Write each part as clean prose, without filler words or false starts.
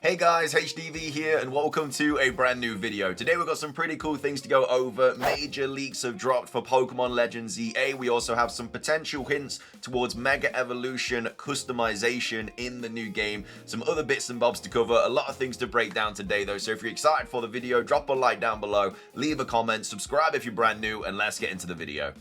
Hey guys, HDV here and welcome to a brand new video. Today we've got some pretty cool things to go over. Major leaks have dropped for Pokemon Legends EA. We also have some potential hints towards Mega Evolution customization in the new game. Some other bits and bobs to cover. A lot of things to break down today though. So if you're excited for the video, drop a like down below, leave a comment, subscribe if you're brand new, and let's get into the video.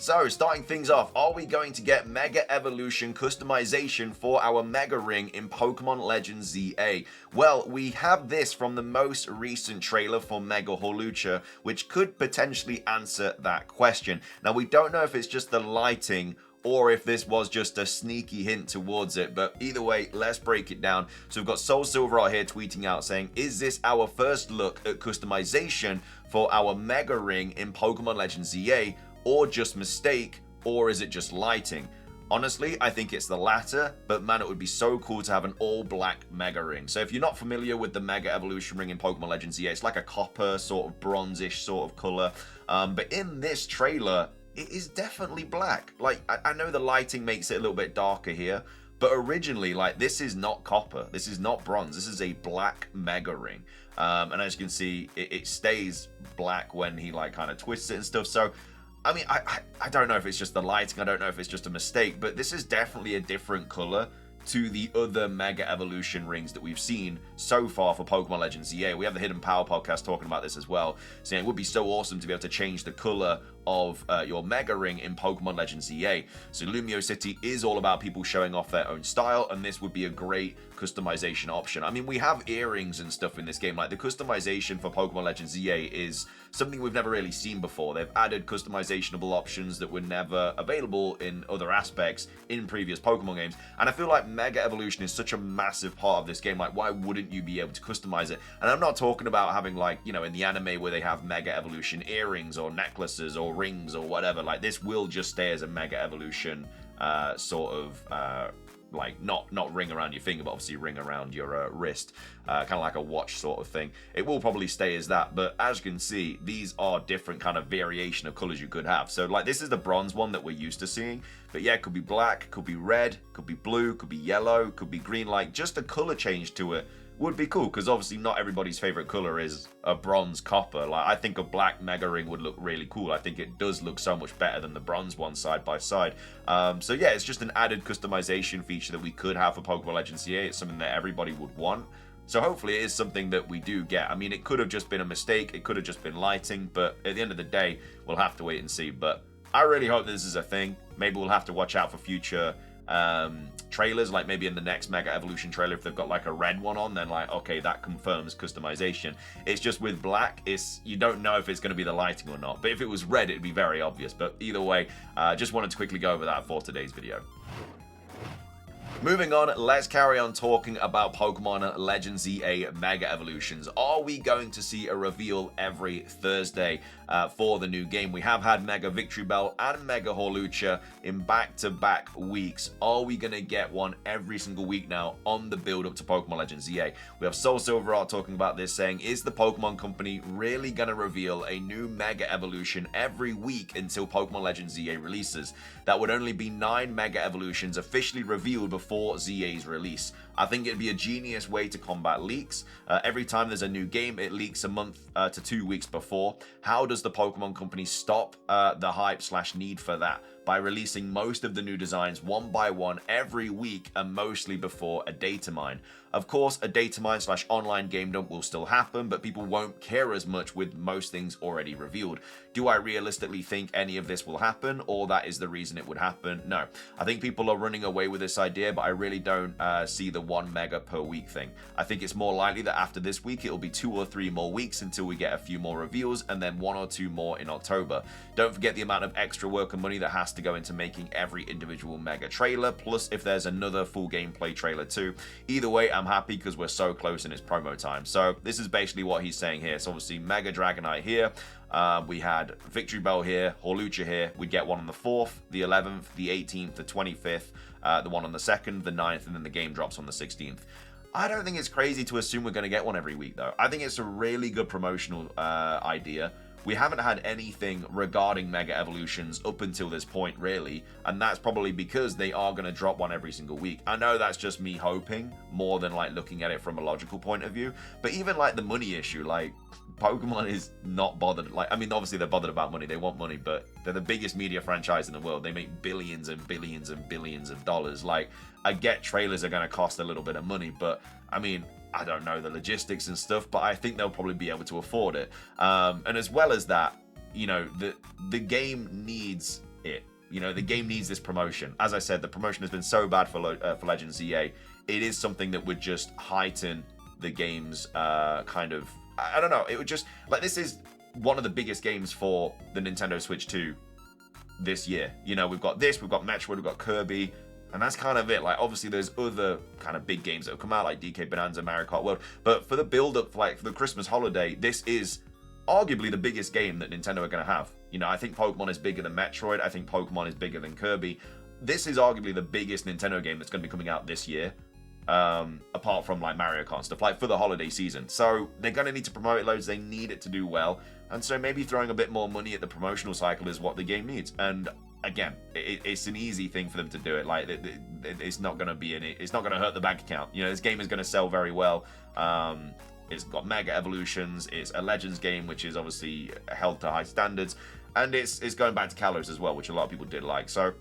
So, starting things off, are we going to get Mega Evolution customization for our Mega Ring in Pokemon Legends ZA? Well, we have this from the most recent trailer for Mega Hawlucha, which could potentially answer that question. Now, we don't know if it's just the lighting or if this was just a sneaky hint towards it, but either way, let's break it down. So we've got Soul Silver out here tweeting out saying, is this our first look at customization for our Mega Ring in Pokemon Legends ZA? Or just mistake, or is it just lighting? Honestly, I think it's the latter, but man, it would be so cool to have an all-black Mega Ring. So if you're not familiar with the Mega Evolution Ring in Pokemon Legends EA, it's like a copper, sort of bronzish sort of color. But in this trailer, it is definitely black. Like, I know the lighting makes it a little bit darker here, but originally, like, this is not copper. This is not bronze. This is a black Mega Ring. And as you can see, it stays black when he, like, kind of twists it and stuff. So I mean, I don't know if it's just the lighting, I don't know if it's just a mistake, but this is definitely a different color to the other Mega Evolution rings that we've seen so far for Pokemon Legends EA. We have the Hidden Power podcast talking about this as well, saying it would be so awesome to be able to change the color of your Mega Ring in Pokemon Legends EA. So Lumiose City is all about people showing off their own style, and this would be a great customization option. I mean, we have earrings and stuff in this game. Like, the customization for Pokemon Legends EA is something we've never really seen before. They've added customizationable options that were never available in other aspects in previous Pokemon games, and I feel like Mega Evolution is such a massive part of this game. Like, why wouldn't you be able to customize it? And I'm not talking about having, like, you know, in the anime where they have Mega Evolution earrings or necklaces or rings or whatever. Like, this will just stay as a Mega Evolution sort of like not ring around your finger, but obviously ring around your wrist, kind of like a watch sort of thing. It will probably stay as that, but as you can see, these are different kind of variation of colors you could have. So like, this is the bronze one that we're used to seeing, but yeah, it could be black, could be red, could be blue, could be yellow, could be green. Like, just a color change to it would be cool, because obviously not everybody's favorite color is a bronze copper. Like, I think a black Mega Ring would look really cool. I think it does look so much better than the bronze one side by side. So yeah, it's just an added customization feature that we could have for Pokemon Legends EA. It's something that everybody would want. So hopefully it is something that we do get. I mean, it could have just been a mistake. It could have just been lighting, but at the end of the day, we'll have to wait and see. But I really hope this is a thing. Maybe we'll have to watch out for future trailers, like maybe in the next Mega Evolution trailer, if they've got like a red one on, then like, okay, that confirms customization. It's just with black, you don't know if it's going to be the lighting or not, but if it was red, it'd be very obvious. But either way, just wanted to quickly go over that for today's video. Moving on, let's carry on talking about Pokemon Legends EA Mega Evolutions. Are we going to see a reveal every Thursday for the new game? We have had Mega Victory Bell and Mega Hawlucha in back-to-back weeks. Are we going to get one every single week now on the build-up to Pokemon Legends EA? We have Soul Silver Art talking about this, saying, is the Pokemon Company really going to reveal a new Mega Evolution every week until Pokemon Legends EA releases? That would only be 9 Mega Evolutions officially revealed before ZA's release. I think it'd be a genius way to combat leaks. Every time there's a new game, it leaks a month to 2 weeks before. How does the Pokemon Company stop the hype / need for that? By releasing most of the new designs one by one every week, and mostly before a data mine. Of course, a data mine / online game dump will still happen, but people won't care as much with most things already revealed. Do I realistically think any of this will happen, or that is the reason it would happen? No. I think people are running away with this idea, but I really don't see the 1 mega per week thing. I think it's more likely that after this week, it'll be 2 or 3 more weeks until we get a few more reveals, and then 1 or 2 more in October. Don't forget the amount of extra work and money that has to go into making every individual mega trailer, plus if there's another full gameplay trailer too. Either way, I'm happy because we're so close and it's promo time. So this is basically what he's saying here. So obviously Mega Dragonite here, we had Victory Bell here, Hawlucha here. We get one on the 4th, the 11th, the 18th, the 25th, the one on the 2nd, the 9th, and then the game drops on the 16th. I don't think it's crazy to assume we're going to get one every week though. I think it's a really good promotional idea. we haven't had anything regarding Mega Evolutions up until this point, really, and that's probably because they are going to drop one every single week. I know that's just me hoping more than like looking at it from a logical point of view, but even like the money issue, like Pokemon is not bothered. Like, I mean, obviously they're bothered about money, they want money, but they're the biggest media franchise in the world. They make billions and billions and billions of dollars. Like, I get trailers are going to cost a little bit of money, but I mean, I don't know the logistics and stuff, but I think they'll probably be able to afford it. And as well as that, you know, the game needs it. You know, the game needs this promotion. As I said, the promotion has been so bad for Legends EA. It is something that would just heighten the game's kind of, I don't know, it would just, like, this is one of the biggest games for the Nintendo Switch 2 this year. You know, we've got this, we've got Metroid, we've got Kirby, and that's kind of it. Like, obviously there's other kind of big games that have come out, like DK Bonanza, Mario Kart World, but for the build-up, like for the Christmas holiday, this is arguably the biggest game that Nintendo are going to have. You know, I think Pokemon is bigger than Metroid, I think Pokemon is bigger than Kirby. This is arguably the biggest Nintendo game that's going to be coming out this year, apart from like Mario Kart and stuff, like for the holiday season. So they're going to need to promote it loads, they need it to do well, and so maybe throwing a bit more money at the promotional cycle is what the game needs. And again, it's an easy thing for them to do it. Like, it's not going to be it's not going to hurt the bank account. You know, this game is going to sell very well. It's got Mega Evolutions. It's a Legends game, which is obviously held to high standards, and it's going back to Kalos as well, which a lot of people did like. So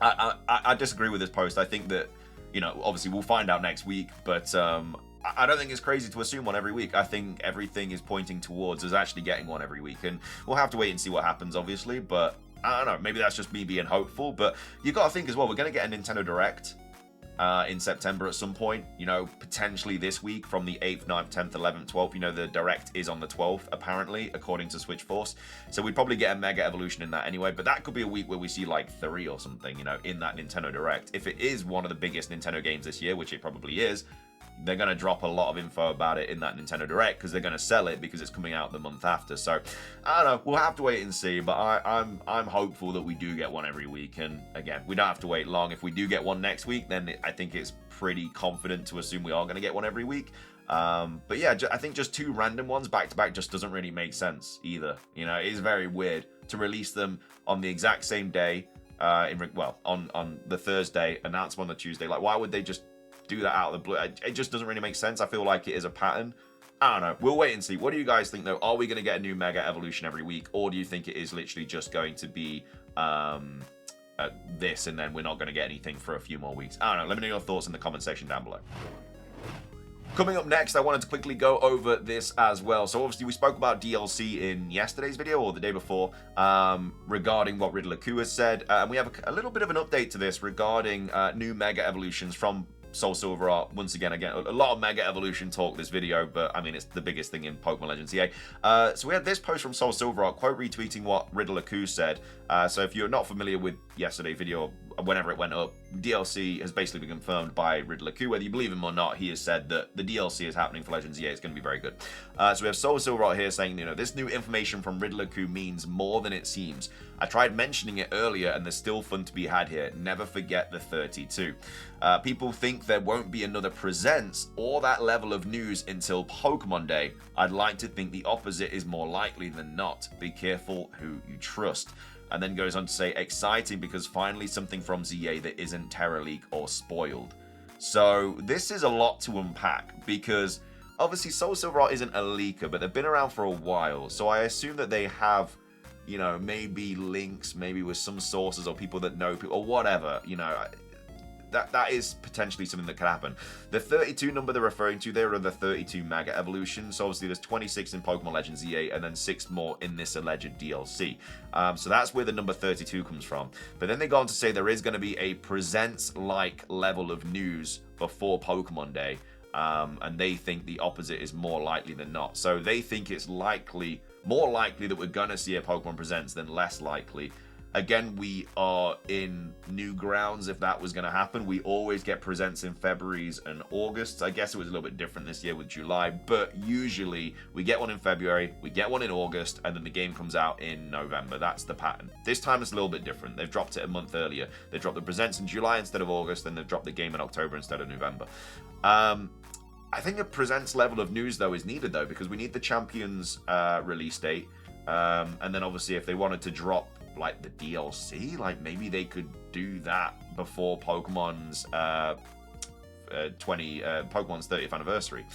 I disagree with this post. I think that, you know, obviously we'll find out next week, but I don't think it's crazy to assume one every week. I think everything is pointing towards us actually getting one every week, and we'll have to wait and see what happens, obviously, but I don't know, maybe that's just me being hopeful. But you got to think as well, we're going to get a Nintendo Direct in September at some point, you know, potentially this week from the 8th, 9th, 10th, 11th, 12th. You know, the Direct is on the 12th, apparently, according to Switch Force. So we'd probably get a Mega Evolution in that anyway, but that could be a week where we see like 3 or something, you know, in that Nintendo Direct. If it is one of the biggest Nintendo games this year, which it probably is, they're going to drop a lot of info about it in that Nintendo Direct because they're going to sell it because it's coming out the month after. So, I don't know. We'll have to wait and see, but I'm hopeful that we do get one every week. And again, we don't have to wait long. If we do get one next week, then I think it's pretty confident to assume we are going to get one every week. But yeah, I think just 2 random ones back to back just doesn't really make sense either. You know, it is very weird to release them on the exact same day, on the Thursday, announce them on the Tuesday. Like, why would they just do that out of the blue? It just doesn't really make sense. I feel like it is a pattern. I don't know. We'll wait and see. What do you guys think, though? Are we going to get a new Mega Evolution every week, or do you think it is literally just going to be this, and then we're not going to get anything for a few more weeks? I don't know. Let me know your thoughts in the comment section down below. Coming up next, I wanted to quickly go over this as well. So obviously we spoke about DLC in yesterday's video, or the day before, regarding what Riddler Coup has said. And we have a little bit of an update to this regarding new Mega Evolutions from Soul Silver Art. Once again, a lot of Mega Evolution talk this video, but I mean, it's the biggest thing in Pokemon Legends EA. So we had this post from Soul Silver Art, quote retweeting what Riddler Coup said. So if you're not familiar with yesterday's video, or whenever it went up, DLC has basically been confirmed by Riddler Coup. Whether you believe him or not, he has said that the DLC is happening for Legends EA. It's going to be very good. So we have Soul Silver Art here saying, you know, this new information from Riddler Coup means more than it seems. I tried mentioning it earlier, and there's still fun to be had here. Never forget the 32. People think there won't be another Presents or that level of news until Pokemon Day. I'd like to think the opposite is more likely than not. Be careful who you trust. And then goes on to say, exciting because finally something from ZA that isn't Terra Leak or spoiled. So this is a lot to unpack, because obviously Soul Silver Art isn't a leaker, but they've been around for a while. So I assume that they have, you know, maybe links, maybe with some sources or people that know people or whatever, you know. That is potentially something that could happen. The 32 number they're referring to there are the 32 Mega Evolutions. So obviously there's 26 in Pokemon Legends EA and then 6 more in this alleged DLC. So that's where the number 32 comes from. But then they go on to say there is going to be a Presents-like level of news before Pokemon Day. And they think the opposite is more likely than not. So they think it's more likely that we're going to see a Pokemon Presents than less likely. Again, we are in new grounds if that was going to happen. We always get Presents in February's and August. I guess it was a little bit different this year with July, but usually we get one in February, we get one in August, and then the game comes out in November. That's the pattern. This time it's a little bit different. They've dropped it a month earlier. They dropped the Presents in July instead of August, and they've dropped the game in October instead of November. I think a Presents level of news, though, is needed, though, because we need the Champions release date. And then obviously if they wanted to drop like the DLC, like maybe they could do that before Pokemon's Pokemon's 30th anniversary.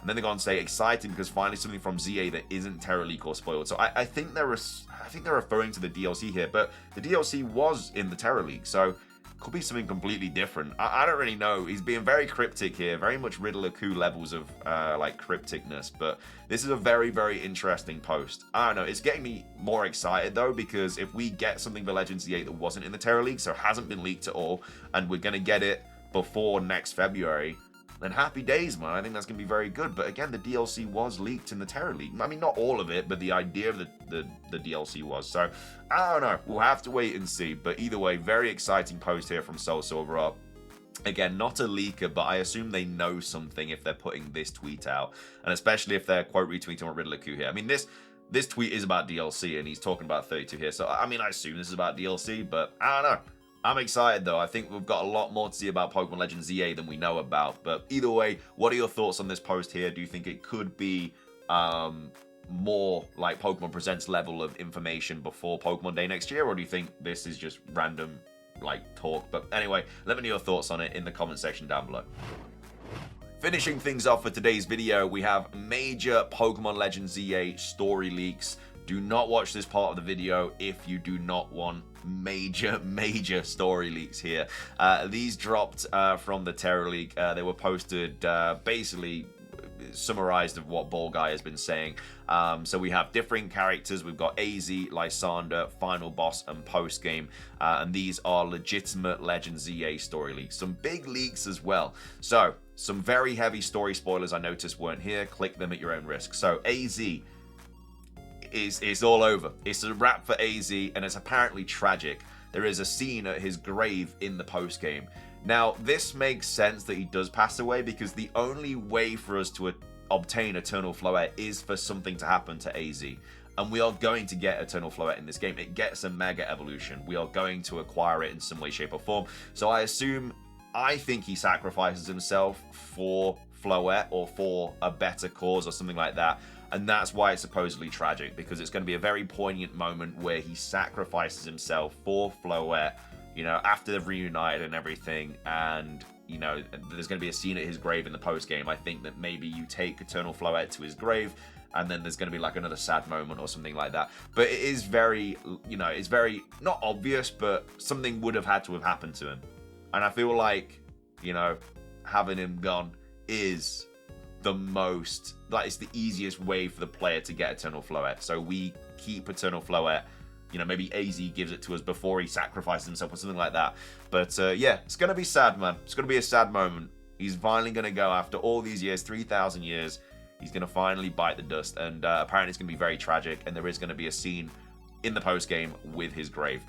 And then they go on and say, exciting because finally something from ZA that isn't Terra Leak or spoiled. So I think they're referring to the DLC here, but the DLC was in the Terra Leak, so could be something completely different. I don't really know. He's being very cryptic here, very much Riddler-Coup levels of like crypticness, but this is a very, very interesting post. I don't know, it's getting me more excited though, because if we get something for Legends Z8 that wasn't in the Terra League, so hasn't been leaked at all, and we're gonna get it before next February, then happy days, man. I think that's going to be very good. But again, the DLC was leaked in the Terra League. I mean, not all of it, but the idea of the DLC was. So, I don't know. We'll have to wait and see. But either way, very exciting post here from Soul Silver. Again, not a leaker, but I assume they know something if they're putting this tweet out. And especially if they're quote retweeting on Riddler-Coup here. I mean, this tweet is about DLC, and he's talking about 32 here. So, I mean, I assume this is about DLC, but I don't know. I'm excited though. I think we've got a lot more to see about Pokemon Legends ZA than we know about. But either way, what are your thoughts on this post here? Do you think it could be more like Pokemon Presents level of information before Pokemon Day next year? Or do you think this is just random like talk? But anyway, let me know your thoughts on it in the comment section down below. Finishing things off for today's video, we have major Pokemon Legends ZA story leaks. Do not watch this part of the video if you do not want major story leaks here. These dropped from the Terra League. They were posted basically summarized of what Ball Guy has been saying. So we have different characters. We've got AZ, Lysander, Final Boss, and Post Game. And these are legitimate Legends ZA story leaks. Some big leaks as well. So some very heavy story spoilers I noticed weren't here. Click them at your own risk. So AZ is all over. It's a wrap for AZ, and it's apparently tragic. There is a scene at his grave in the post game. Now, this makes sense that he does pass away, because the only way for us to obtain Eternal Floette is for something to happen to AZ. And we are going to get Eternal Floette in this game. It gets a Mega Evolution. We are going to acquire it in some way, shape, or form. So I think he sacrifices himself for Floette or for a better cause or something like that. And that's why it's supposedly tragic, because it's going to be a very poignant moment where he sacrifices himself for Floette, you know, after they've reunited and everything. And, you know, there's going to be a scene at his grave in the post-game. I think that maybe you take Eternal Floette to his grave, and then there's going to be like another sad moment or something like that. But it is very, you know, it's very, not obvious, but something would have had to have happened to him. And I feel like, you know, having him gone is the most, like, it's the easiest way for the player to get Eternal Floette. So we keep Eternal Floette, you know, maybe AZ gives it to us before he sacrifices himself or something like that. But yeah, it's going to be sad, man. It's going to be a sad moment. He's finally going to go, after all these years, 3,000 years, he's going to finally bite the dust. And apparently it's going to be very tragic, and there is going to be a scene in the post-game with his grave.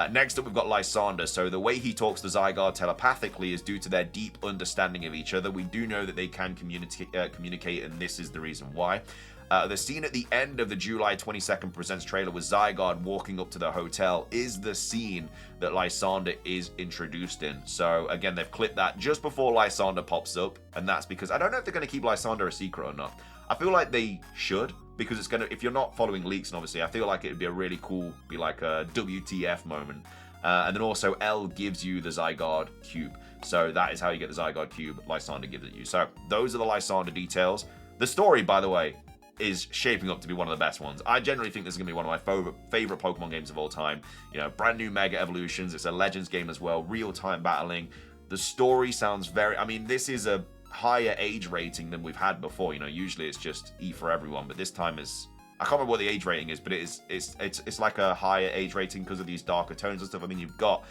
Next up, we've got Lysander. So the way he talks to Zygarde telepathically is due to their deep understanding of each other. We do know that they can communicate, and this is the reason why. The scene at the end of the July 22nd Presents trailer with Zygarde walking up to the hotel is the scene that Lysander is introduced in. So again, they've clipped that just before Lysander pops up, and that's because I don't know if they're going to keep Lysander a secret or not. I feel like they should, because it's gonna, if you're not following leaks, and obviously I feel like it'd be a really cool, be like a WTF moment. And then also L gives you the Zygarde cube, so that is how you get the Zygarde cube. Lysander gives it you. So those are the Lysander details. The story, by the way, is shaping up to be one of the best ones. I generally think this is gonna be one of my favorite Pokemon games of all time. You know, brand new Mega Evolutions. It's a Legends game as well, real-time battling. The story sounds very, I mean, this is a higher age rating than we've had before. You know, usually it's just E for everyone, but this time is, I can't remember what the age rating is, but it's like a higher age rating because of these darker tones and stuff. I mean, you've got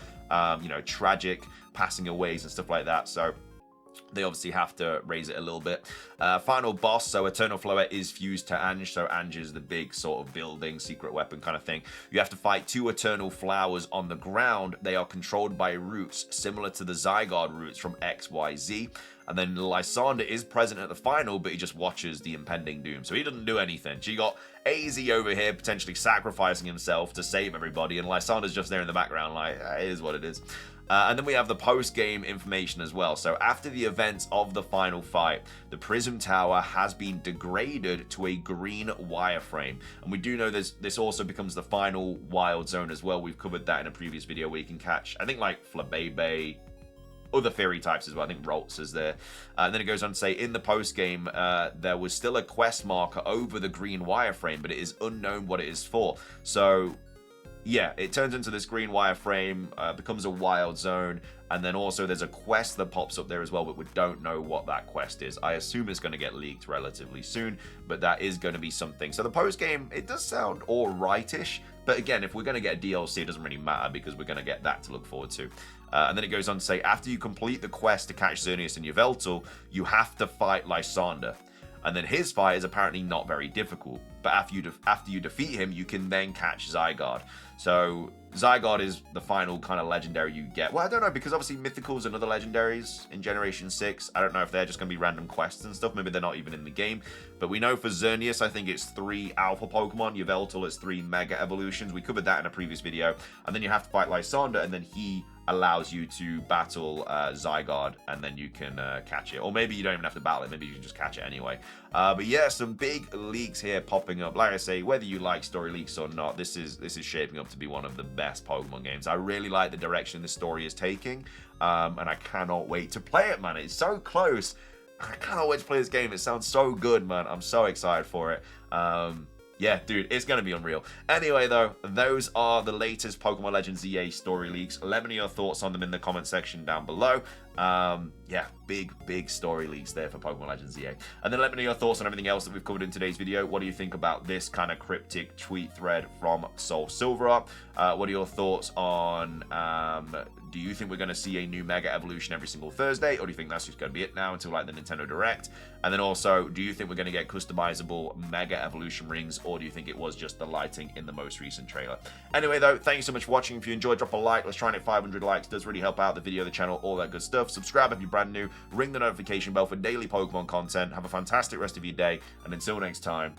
you know, tragic passing aways and stuff like that, so they obviously have to raise it a little bit. Final boss, so Eternal Floette is fused to Ange, so Ange is the big sort of building secret weapon kind of thing. You have to fight 2 Eternal Flowers on the ground. They are controlled by roots similar to the Zygarde roots from XYZ. And then Lysander is present at the final, but he just watches the impending doom. So he doesn't do anything. So you got AZ over here potentially sacrificing himself to save everybody, and Lysander's just there in the background like, it is what it is. And then we have the post-game information as well. So after the events of the final fight, the Prism Tower has been degraded to a green wireframe. And we do know this also becomes the final wild zone as well. We've covered that in a previous video where you can catch, I think, like Flabebe, other fairy types as well. I think Ralts is there. And then it goes on to say, in the post-game, there was still a quest marker over the green wireframe, but it is unknown what it is for. So yeah, it turns into this green wireframe, becomes a wild zone, and then also there's a quest that pops up there as well, but we don't know what that quest is. I assume it's going to get leaked relatively soon, but that is going to be something. So the post-game, it does sound alright-ish, but again, if we're going to get a DLC, it doesn't really matter because we're going to get that to look forward to. And then it goes on to say, after you complete the quest to catch Xerneas and Yveltal, you have to fight Lysander. And then his fight is apparently not very difficult. But after you defeat him, you can then catch Zygarde. So Zygarde is the final kind of legendary you get. Well, I don't know, because obviously Mythicals and other legendaries in Generation 6, I don't know if they're just going to be random quests and stuff. Maybe they're not even in the game. But we know for Xerneas, I think it's 3 Alpha Pokemon. Yveltal is 3 Mega Evolutions. We covered that in a previous video. And then you have to fight Lysander, and then he allows you to battle Zygarde, and then you can catch it. Or maybe you don't even have to battle it, maybe you can just catch it anyway. But yeah, some big leaks here popping up. Like I say, whether you like story leaks or not, this is shaping up to be one of the best Pokemon games. I really like the direction the story is taking, and I cannot wait to play it, man. It's so close. I cannot wait to play this game. It sounds so good, man. I'm so excited for it. Yeah, dude, it's going to be unreal. Anyway, though, those are the latest Pokemon Legends EA story leaks. Let me know your thoughts on them in the comment section down below. Yeah, big story leaks there for Pokemon Legends EA. And then let me know your thoughts on everything else that we've covered in today's video. What do you think about this kind of cryptic tweet thread from Soul Silver? What are your thoughts on, do you think we're going to see a new Mega Evolution every single Thursday? Or do you think that's just going to be it now until like the Nintendo Direct? And then also, do you think we're going to get customizable Mega Evolution rings? Or do you think it was just the lighting in the most recent trailer? Anyway, though, thank you so much for watching. If you enjoyed, drop a like. Let's try and hit 500 likes. It does really help out the video, the channel, all that good stuff. Subscribe if you're brand new. Ring the notification bell for daily Pokemon content. Have a fantastic rest of your day. And until next time,